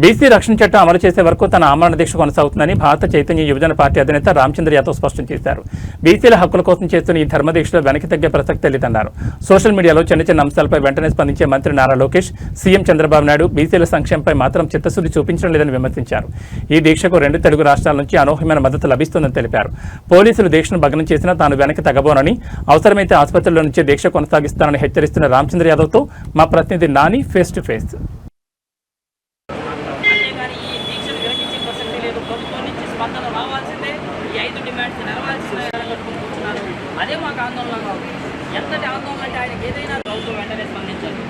BC రక్షణ చట్టం అమలు చేసే వరకు తన ఆమరణ దీక్ష కొనసాగుతుందని భారత చైతన్య యువజన పార్టీ అధినేత రామచంద్ర యాదవ్ స్పష్టం చేశారు. బీసీల హక్కుల కోసం చేస్తున్న ఈ ధర్మదీక్షలో వెనక్కి తగ్గే ప్రసక్తి లేదన్నారు. సోషల్ మీడియాలో చిన్న అంశాలపై వెంటనే స్పందించే మంత్రి నారా లోకేష్, సీఎం చంద్రబాబు నాయుడు బీసీల సంక్షేమంపై మాత్రం చిత్తశుద్ధి చూపించడం లేదని విమర్శించారు. ఈ దీక్షకు 2 తెలుగు రాష్ట్రాల నుంచి అనూహ్యమైన మద్దతు లభిస్తుందని తెలిపారు. పోలీసులు దీక్షను భగ్నం చేసినా తాను వెనక్కి తగ్గబోనని, అవసరమైతే ఆసుపత్రుల నుంచే దీక్ష కొనసాగిస్తానని హెచ్చరిస్తున్న రామచంద్ర యాదవ్తో మా ప్రతినిధి నాని ఫేస్ టు ఫేస్. అదే మాకు ఆందోళన. ఎంతటి ఆందోళన అంటే ఆయనకి ఏదైనా ప్రభుత్వం వెంటనే స్పందించాలి.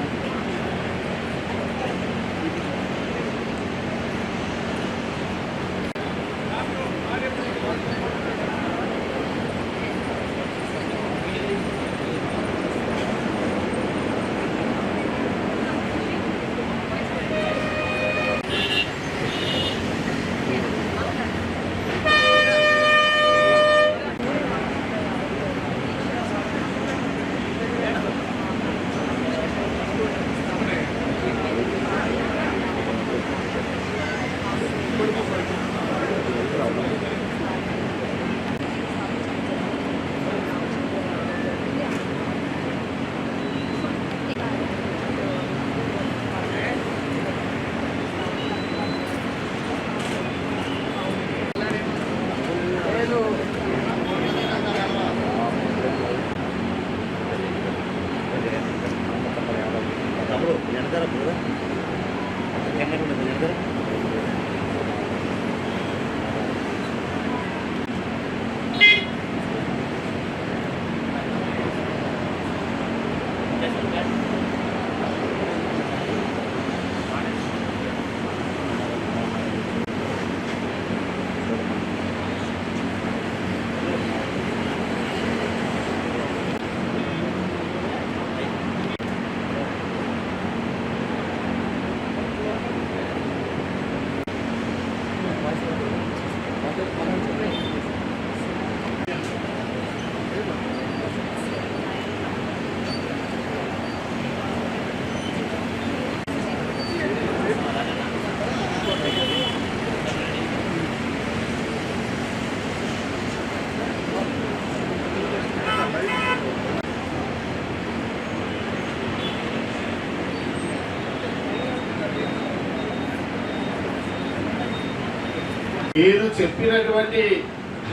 మీరు చెప్పినటువంటి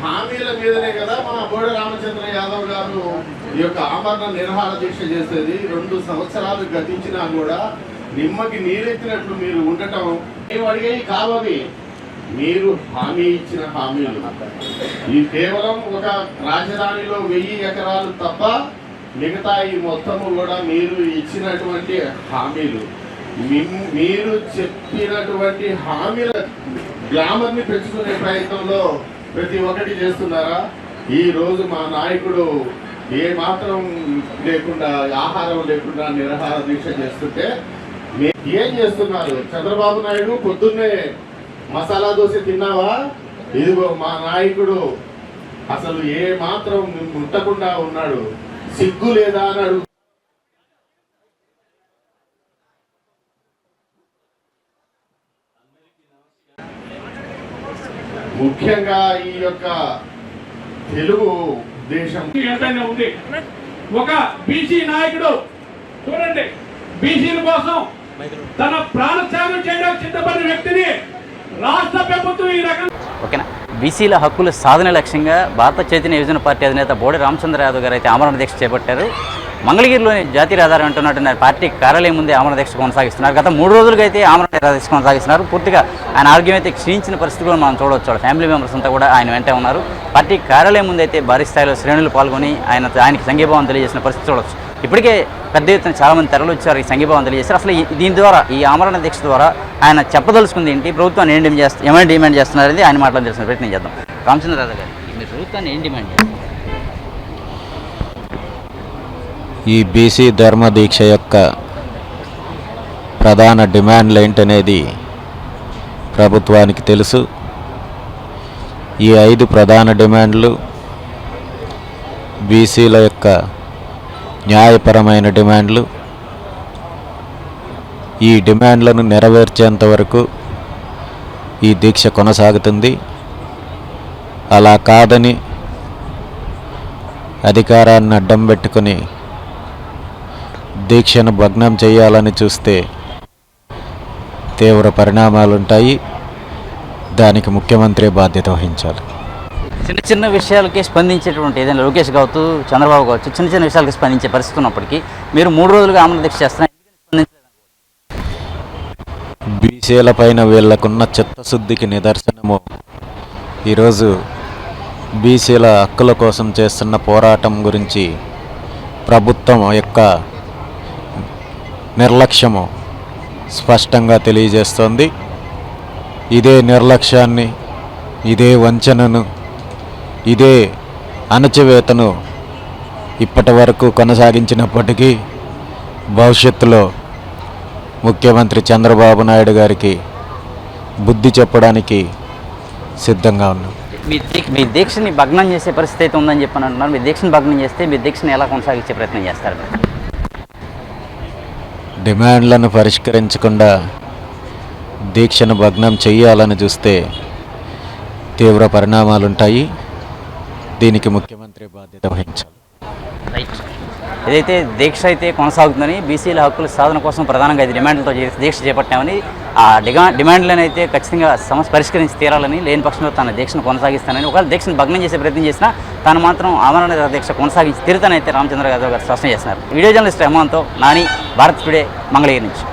హామీల మీదనే కదా మా బోడి రామచంద్ర యాదవ్ గారు ఈ యొక్క ఆమరణ నిరాహార దీక్ష చేసేది. 2 సంవత్సరాలు గతించినా కూడా నిమ్మకి నీరెత్తినట్లు మీరు ఉండటం మేము అడిగేవి కావని మీరు హామీ ఇచ్చిన హామీలు. ఈ కేవలం ఒక రాజధానిలో 1000 ఎకరాలు తప్ప మిగతా ఈ మొత్తము కూడా మీరు ఇచ్చినటువంటి హామీలు. మీరు చెప్పినటువంటి హామీల గ్లామర్ ని పెంచుకునే ప్రయత్నంలో ప్రతి ఒక్కటి చేస్తున్నారా? ఈ రోజు మా నాయకుడు ఏ మాత్రం లేకుండా, ఆహారం లేకుండా నిరాహార దీక్ష చేస్తుంటే ఏం చేస్తున్నారు? చంద్రబాబు నాయుడు పొద్దున్నే మసాలా దోశ తిన్నావా? ఇదిగో మా నాయకుడు అసలు ఏ మాత్రం ముట్టకుండా ఉన్నాడు. సిగ్గు లేదా అన్నాడు. ముఖ్యంగా ఈ యొక్క తెలుగు దేశం ఉంది. ఒక బీసీ నాయకుడు చూడండి, బీసీల కోసం తన ప్రాణత్యాగం చేయడానికి సిద్ధపడిన వ్యక్తిని రాష్ట్ర ప్రభుత్వం ఈ రకంగా. ఓకేనా, బీసీల హక్కుల సాధన లక్ష్యంగా భారత చైతన్య యువజన పార్టీ అధినేత బోడి రామచంద్ర యాదవ్ గారు అయితే ఆమరణ దీక్ష చేపట్టారు. మంగళగిరిలోని జాతీయ రహదారి అంటున్నట్టు పార్టీ కార్యాలయం ముందే ఆమరణ దీక్ష కొనసాగిస్తున్నారు. గత 3 రోజులుగా అయితే ఆమరణ దీక్ష కొనసాగిస్తున్నారు. పూర్తిగా ఆయన ఆరోగ్యం అయితే క్షీణించిన పరిస్థితుల్లో మనం చూడవచ్చు. ఫ్యామిలీ మెంబర్స్ అంతా కూడా ఆయన వెంటే ఉన్నారు. పార్టీ కార్యాలయం ముందు అయితే భారీ స్థాయిలో శ్రేణులు పాల్గొని ఆయనకి సంఘీభావం తెలియజేసిన పరిస్థితి చూడవచ్చు. ఇప్పటికే పెద్ద ఎత్తున చాలామంది తరలి వచ్చారు, ఈ సంఘీభావం తెలియజేస్తారు. అసలు దీని ద్వారా, ఈ ఆమరణ దీక్ష ద్వారా ఆయన చెప్పదలుచుకుంది ఏంటి, ప్రభుత్వాన్ని ఏమైనా డిమాండ్ చేస్తున్నారనేది ఆయన మాటలు తెలిసిన ప్రయత్నం చేద్దాం. రామచంద్ర యాదవ్ గారు, మీరు ప్రభుత్వాన్ని ఏం డిమాండ్ చేస్తారు? ఈ బీసీ ధర్మ దీక్ష యొక్క ప్రధాన డిమాండ్లు ఏంటనేది ప్రభుత్వానికి తెలుసు. ఈ 5 ప్రధాన డిమాండ్లు బీసీల యొక్క న్యాయపరమైన డిమాండ్లు. ఈ డిమాండ్లను నెరవేర్చేంత వరకు ఈ దీక్ష కొనసాగుతుంది. అలా కాదని అధికారాన్ని అడ్డం పెట్టుకుని దీక్షను భగ్నం చేయాలని చూస్తే తీవ్ర పరిణామాలుంటాయి. దానికి ముఖ్యమంత్రి బాధ్యత వహించాలి. చిన్న చిన్న విషయాలకి స్పందించేటువంటి ఏదైనా లోకేష్ కావచ్చు, చంద్రబాబు కావచ్చు, చిన్న చిన్న విషయాలకి స్పందించే పరిస్థితి ఉన్నప్పటికీ మీరు 3 రోజులుగా ఆమరణ దీక్ష చేస్తున్నారు. బీసీల పైన వీళ్ళకున్న చిత్తశుద్ధికి నిదర్శనము ఈరోజు బీసీల హక్కుల కోసం చేస్తున్న పోరాటం గురించి ప్రభుత్వం యొక్క నిర్లక్ష్యము స్పష్టంగా తెలియజేస్తోంది. ఇదే నిర్లక్ష్యాన్ని, ఇదే వంచనను, ఇదే అణచివేతను ఇప్పటి వరకు కొనసాగించినప్పటికీ భవిష్యత్తులో ముఖ్యమంత్రి చంద్రబాబు నాయుడు గారికి బుద్ధి చెప్పడానికి సిద్ధంగా ఉన్నాం. మీ దీక్షని భగ్నం చేసే పరిస్థితి అయితే ఉందని చెప్పని అంటున్నారు. మీ దీక్షను భగ్నం చేస్తే మీ దీక్షని ఎలా కొనసాగించే ప్రయత్నం చేస్తారు? డిమాండ్లను పరిష్కరించకుండా దీక్షను భగ్నం చేయాలని చూస్తే తీవ్ర పరిణామాలుంటాయి. దీనికి ముఖ్యమంత్రి బాధ్యత వహించాలి. రైట్. ఏదైతే దీక్ష అయితే కొనసాగుతుందని, బీసీల హక్కుల సాధన కోసం ప్రధానంగా 5 డిమాండ్లతో దీక్ష చేపట్టామని, ఆ డిమాండ్లను అయితే ఖచ్చితంగా సమస్య పరిష్కరించి తీరాలని, లేని పక్షంలో తన దీక్షను కొనసాగిస్తానని, ఒకవేళ దీక్షను భగ్నం చేసే ప్రయత్నం చేసినా తాను మాత్రం ఆమరణ దీక్ష కొనసాగించి తీరుతానైతే రామచంద్ర యాదవ్ గారు స్పష్టం చేస్తున్నారు. వీడియో జర్నలిస్ట్ రెహమాన్తో నాని, భారత్ టుడే, మంగళగిరి నుంచి.